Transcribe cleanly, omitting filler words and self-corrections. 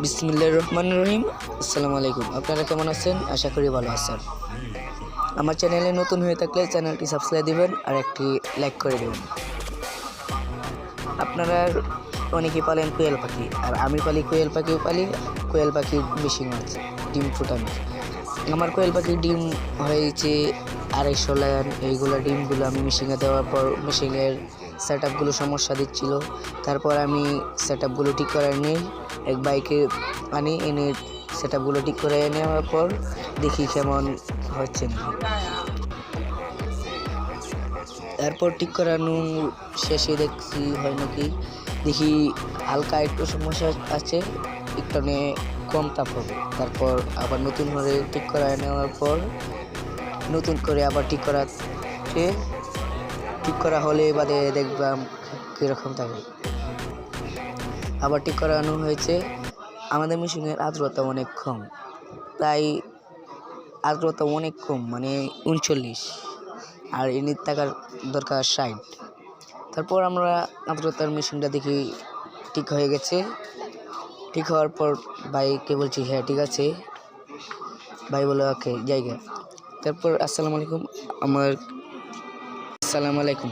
বিসমিল্লাহির রহমানির রহিম। আসসালামু আলাইকুম। আপনারা কেমন আছেন? আশা করি ভালো আছেন। আমার চ্যানেলে নতুন হয়ে থাকলে চ্যানেলটি সাবস্ক্রাইব দিবেন আর একটি লাইক করে দেবেন। আপনারা অনেকেই পালেন কোয়েল পাখি, আর আমি পালি কোয়েল পাখিও পালি। কোয়েল পাখির মেশিন আছে ডিম ফুটানো। আমার কোয়েল পাখির ডিম হয়েছে 250 লাইন। এইগুলো ডিমগুলো আমি মেশিনে দেওয়ার পর মেশিনের সেট আপগুলো সমস্যা দিচ্ছিল। তারপর আমি সেট আপগুলো ঠিক করে নিই, এক বাইকে আনি, এনে সেট আপগুলো ঠিক করে নেওয়ার পর দেখি কেমন হচ্ছে না। তারপর ঠিক করানো শেষে দেখছি হয় নাকি, দেখি হালকা একটু সমস্যা আছে, একটু কম তাপ হবে। তারপর আবার নতুন করে ঠিক করা নেওয়ার পর নতুন করে আবার ঠিক করা হলে বাদে দেখলাম কীরকম থাকে। আবার ঠিক করানো হয়েছে। আমাদের মেশিনের আর্দ্রতা অনেক কম, প্রায় আর্দ্রতা অনেক কম, মানে 39, আর এনে থাকার দরকার 60। তারপর আমরা আর্দ্রতার মেশিনটা দেখি ঠিক হয়ে গেছে। ঠিক হওয়ার পর ভাইকে বলছি হ্যাঁ ঠিক আছে। ভাই বলে ওকে জায়গা। তারপর আসসালামু আলাইকুম।